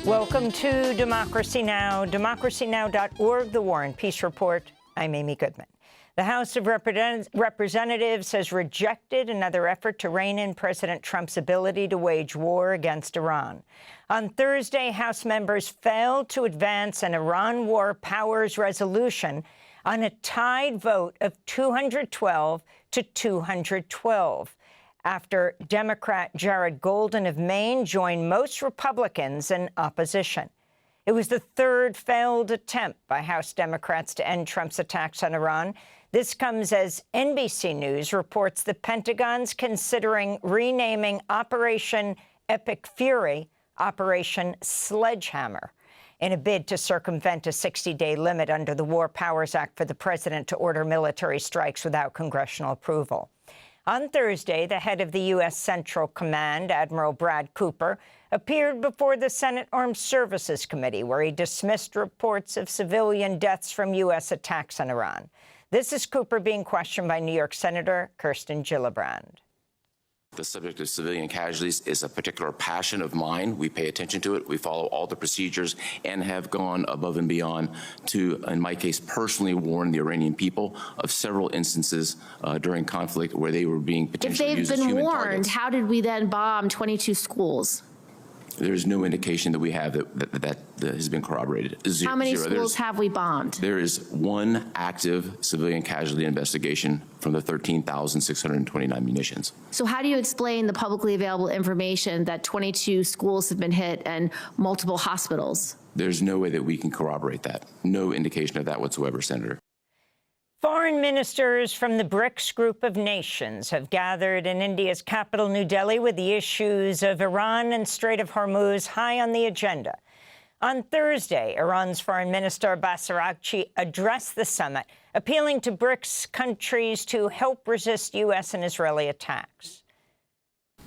Welcome to Democracy Now!, democracynow.org, The War and Peace Report. I'm Amy Goodman. The House of Representatives has rejected another effort to rein in President Trump's ability to wage war against Iran. On Thursday, House members failed to advance an Iran war powers resolution on a tied vote of 212 to 212. After Democrat Jared Golden of Maine joined most Republicans in opposition. It was the third failed attempt by House Democrats to end Trump's attacks on Iran. This comes as NBC News reports the Pentagon's considering renaming Operation Epic Fury Operation Sledgehammer in a bid to circumvent a 60-day limit under the War Powers Act for the president to order military strikes without congressional approval. On Thursday, the head of the U.S. Central Command, Admiral Brad Cooper, appeared before the Senate Armed Services Committee, where he dismissed reports of civilian deaths from U.S. attacks on Iran. This is Cooper being questioned by New York Senator Kirsten Gillibrand. The subject of civilian casualties is a particular passion of mine. We pay attention to it. We follow all the procedures and have gone above and beyond to, in my case, personally warn the Iranian people of several instances during conflict where they were being potentially used as human targets. If they've been warned, how did we then bomb 22 schools? There's no indication that we have that has been corroborated. How many schools have we bombed? There is one active civilian casualty investigation from the 13,629 munitions. So how do you explain the publicly available information that 22 schools have been hit and multiple hospitals? There's no way that we can corroborate that. No indication of that whatsoever, Senator. Foreign ministers from the BRICS group of nations have gathered in India's capital, New Delhi, with the issues of Iran and Strait of Hormuz high on the agenda. On Thursday, Iran's Foreign Minister Abbas Araghchi addressed the summit, appealing to BRICS countries to help resist U.S. and Israeli attacks.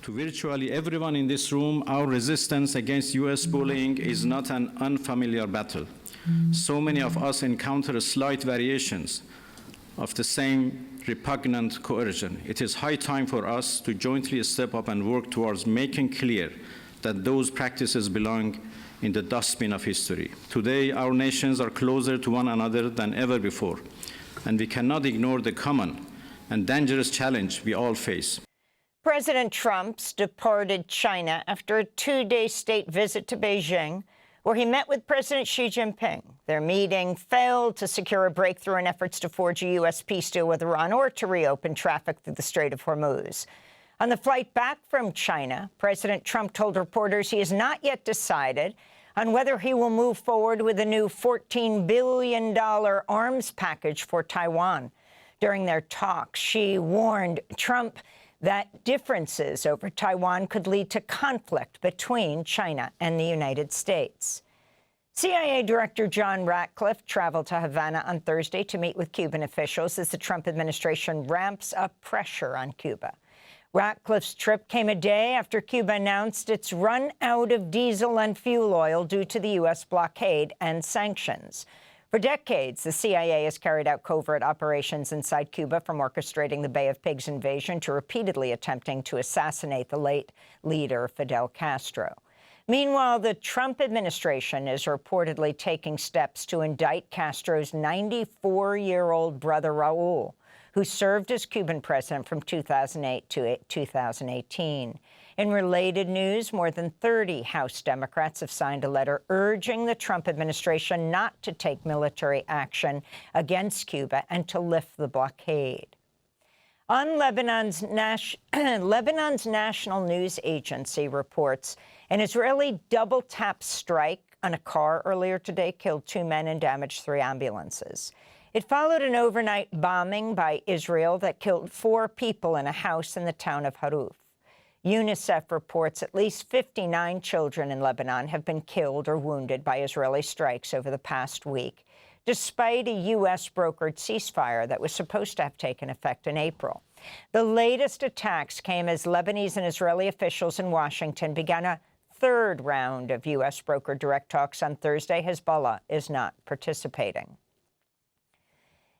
To virtually everyone in this room, our resistance against U.S. bullying is not an unfamiliar battle. So many of us encounter slight variations of the same repugnant coercion. It is high time for us to jointly step up and work towards making clear that those practices belong in the dustbin of history. Today, our nations are closer to one another than ever before, and we cannot ignore the common and dangerous challenge we all face. President Trump's departed China after a two-day state visit to Beijing, where he met with President Xi Jinping. Their meeting failed to secure a breakthrough in efforts to forge a U.S. peace deal with Iran or to reopen traffic through the Strait of Hormuz. On the flight back from China, President Trump told reporters he has not yet decided on whether he will move forward with a new $14 billion arms package for Taiwan. During their talks, Xi warned Trump that differences over Taiwan could lead to conflict between China and the United States. CIA Director John Ratcliffe traveled to Havana on Thursday to meet with Cuban officials as the Trump administration ramps up pressure on Cuba. Ratcliffe's trip came a day after Cuba announced it's run out of diesel and fuel oil due to the U.S. blockade and sanctions. For decades, the CIA has carried out covert operations inside Cuba, from orchestrating the Bay of Pigs invasion to repeatedly attempting to assassinate the late leader Fidel Castro. Meanwhile, the Trump administration is reportedly taking steps to indict Castro's 94-year-old brother, Raul, who served as Cuban president from 2008 to 2018. In related news, more than 30 House Democrats have signed a letter urging the Trump administration not to take military action against Cuba and to lift the blockade. On Lebanon's national news agency reports an Israeli double-tap strike on a car earlier today killed 2 men and damaged 3 ambulances. It followed an overnight bombing by Israel that killed 4 people in a house in the town of Haruf. UNICEF reports at least 59 children in Lebanon have been killed or wounded by Israeli strikes over the past week, despite a U.S.-brokered ceasefire that was supposed to have taken effect in April. The latest attacks came as Lebanese and Israeli officials in Washington began a third round of U.S.-brokered direct talks on Thursday. Hezbollah is not participating.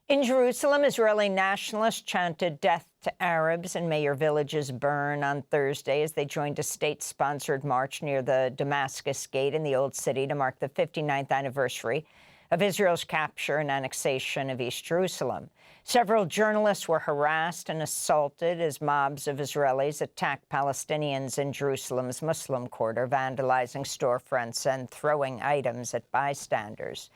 In Jerusalem, Israeli nationalists chanted death to Arabs, and may your villages burn on Thursday as they joined a state-sponsored march near the Damascus Gate in the Old City to mark the 59th anniversary of Israel's capture and annexation of East Jerusalem. Several journalists were harassed and assaulted as mobs of Israelis attacked Palestinians in Jerusalem's Muslim quarter, vandalizing storefronts and throwing items at bystanders.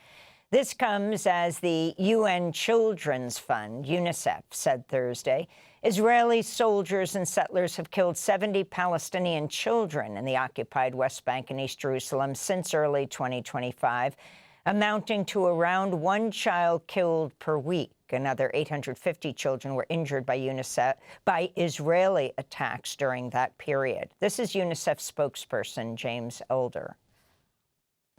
This comes as the UN Children's Fund, UNICEF, said Thursday Israeli soldiers and settlers have killed 70 Palestinian children in the occupied West Bank and East Jerusalem since early 2025, amounting to around one child killed per week. Another 850 children were injured by Israeli attacks during that period. This is UNICEF spokesperson James Elder.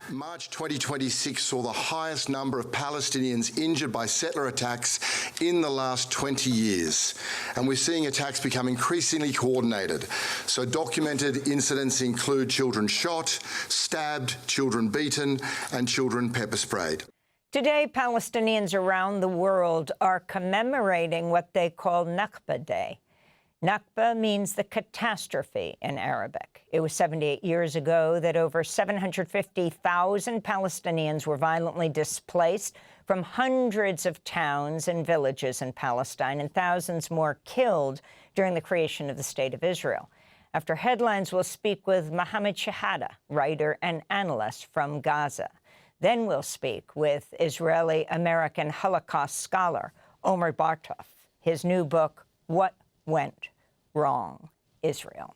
March 2026 saw the highest number of Palestinians injured by settler attacks in the last 20 years. And we're seeing attacks become increasingly coordinated. So documented incidents include children shot, stabbed, children beaten, and children pepper sprayed. Today, Palestinians around the world are commemorating what they call Nakba Day. Nakba means the catastrophe in Arabic. It was 78 years ago that over 750,000 Palestinians were violently displaced from hundreds of towns and villages in Palestine, and thousands more killed during the creation of the State of Israel. After headlines, we'll speak with Mohammed Shahada, writer and analyst from Gaza. Then we'll speak with Israeli-American Holocaust scholar Omer Bartov. His new book, What Went Wrong, Israel.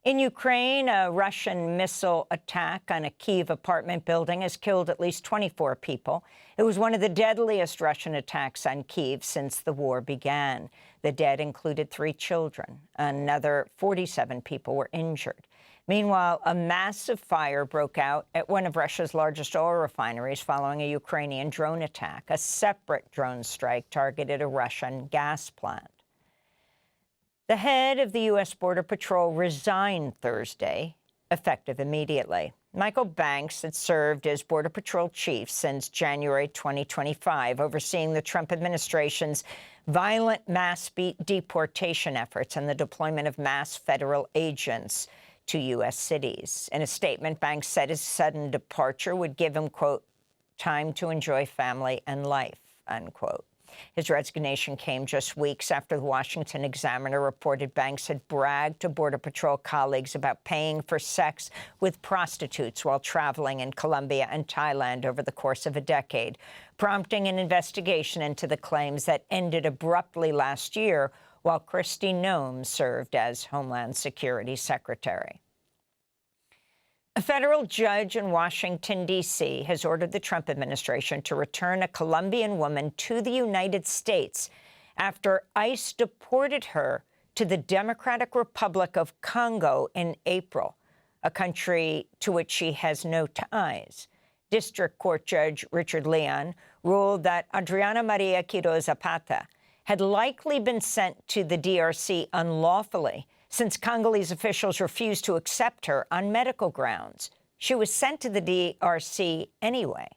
In Ukraine, a Russian missile attack on a Kyiv apartment building has killed at least 24 people. It was one of the deadliest Russian attacks on Kyiv since the war began. The dead included 3 children. Another 47 people were injured. Meanwhile, a massive fire broke out at one of Russia's largest oil refineries following a Ukrainian drone attack. A separate drone strike targeted a Russian gas plant. The head of the U.S. Border Patrol resigned Thursday, effective immediately. Michael Banks had served as Border Patrol chief since January 2025, overseeing the Trump administration's violent mass deportation efforts and the deployment of mass federal agents to U.S. cities. In a statement, Banks said his sudden departure would give him, quote, time to enjoy family and life, unquote. His resignation came just weeks after the Washington Examiner reported Banks had bragged to Border Patrol colleagues about paying for sex with prostitutes while traveling in Colombia and Thailand over the course of a decade, prompting an investigation into the claims that ended abruptly last year while Kristi Noem served as Homeland Security Secretary. A federal judge in Washington, D.C., has ordered the Trump administration to return a Colombian woman to the United States after ICE deported her to the Democratic Republic of Congo in April, a country to which she has no ties. District Court Judge Richard Leon ruled that Adriana Maria Quiroz Zapata had likely been sent to the DRC unlawfully, since Congolese officials refused to accept her on medical grounds. She was sent to the DRC anyway.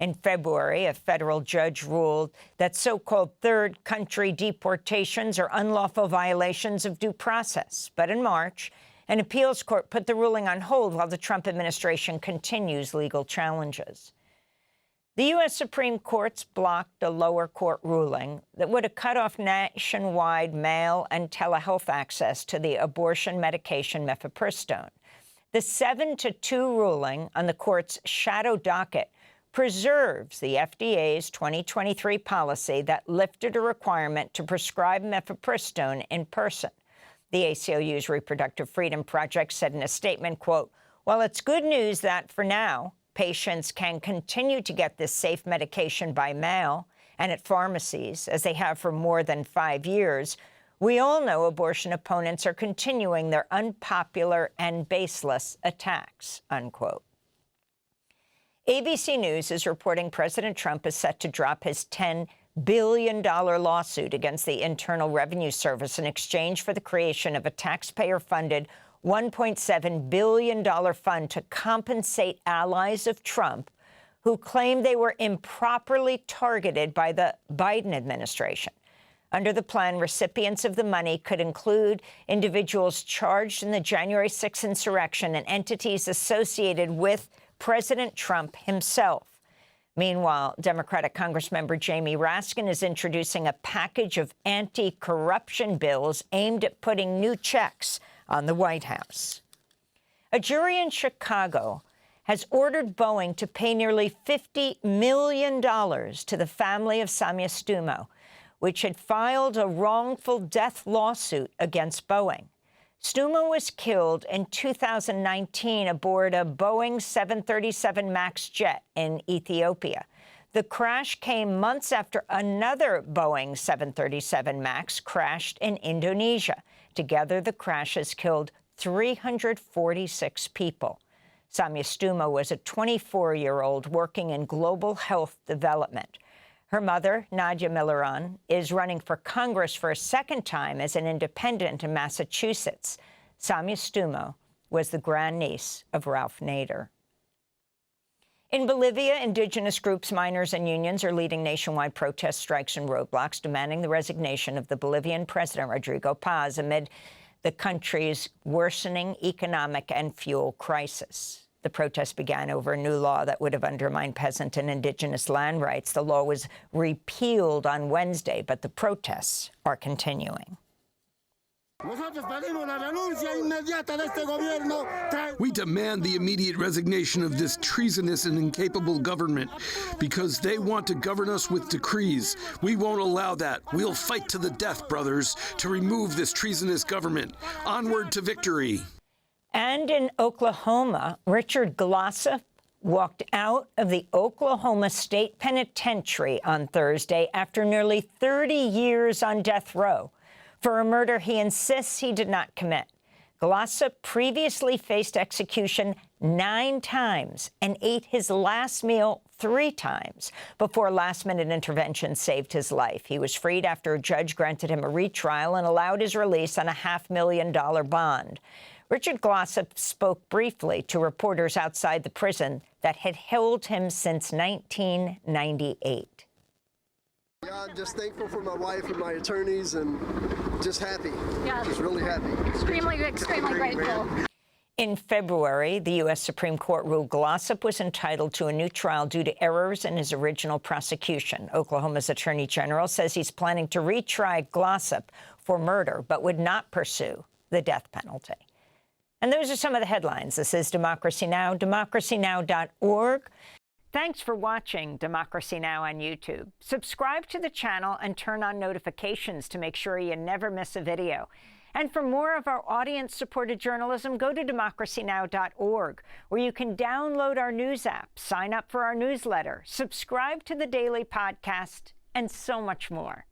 In February, a federal judge ruled that so-called third country deportations are unlawful violations of due process. But in March, an appeals court put the ruling on hold while the Trump administration continues legal challenges. The U.S. Supreme Court's blocked a lower court ruling that would have cut off nationwide mail and telehealth access to the abortion medication mifepristone. The 7-2 ruling on the court's shadow docket preserves the FDA's 2023 policy that lifted a requirement to prescribe mifepristone in person. The ACLU's Reproductive Freedom Project said in a statement, quote, "While it's good news that, for now, patients can continue to get this safe medication by mail and at pharmacies, as they have for more than 5 years, we all know abortion opponents are continuing their unpopular and baseless attacks," unquote. ABC News is reporting President Trump is set to drop his $10 billion lawsuit against the Internal Revenue Service in exchange for the creation of a taxpayer-funded $1.7 billion fund to compensate allies of Trump who claimed they were improperly targeted by the Biden administration. Under the plan, recipients of the money could include individuals charged in the January 6th insurrection and entities associated with President Trump himself. Meanwhile, Democratic Congressmember Jamie Raskin is introducing a package of anti-corruption bills aimed at putting new checks on the White House. A jury in Chicago has ordered Boeing to pay nearly $50 million to the family of Samia Stumo, which had filed a wrongful death lawsuit against Boeing. Stumo was killed in 2019 aboard a Boeing 737 MAX jet in Ethiopia. The crash came months after another Boeing 737 MAX crashed in Indonesia. Together, the crashes killed 346 people. Samia Stumo was a 24-year-old working in global health development. Her mother, Nadia Milleran, is running for Congress for a second time as an independent in Massachusetts. Samia Stumo was the grandniece of Ralph Nader. In Bolivia, indigenous groups, miners, and unions are leading nationwide protest strikes and roadblocks, demanding the resignation of the Bolivian president, Rodrigo Paz, amid the country's worsening economic and fuel crisis. The protest began over a new law that would have undermined peasant and indigenous land rights. The law was repealed on Wednesday, but the protests are continuing. We demand the immediate resignation of this treasonous and incapable government because they want to govern us with decrees. We won't allow that. We'll fight to the death, brothers, to remove this treasonous government. Onward to victory. And in Oklahoma, Richard Glossip walked out of the Oklahoma State Penitentiary on Thursday after nearly 30 years on death row for a murder he insists he did not commit. Glossip previously faced execution 9 times and ate his last meal 3 times before last-minute intervention saved his life. He was freed after a judge granted him a retrial and allowed his release on a $500,000 bond. Richard Glossip spoke briefly to reporters outside the prison that had held him since 1998. Yeah, I'm just thankful for my wife and my attorneys and just happy. Yeah. Just really happy. Extremely grateful. In February, the U.S. Supreme Court ruled Glossip was entitled to a new trial due to errors in his original prosecution. Oklahoma's Attorney General says he's planning to retry Glossip for murder, but would not pursue the death penalty. And those are some of the headlines. This is Democracy Now!, democracynow.org. Thanks for watching Democracy Now! On YouTube. Subscribe to the channel and turn on notifications to make sure you never miss a video. And for more of our audience-supported journalism, go to democracynow.org, where you can download our news app, sign up for our newsletter, subscribe to the daily podcast, and so much more.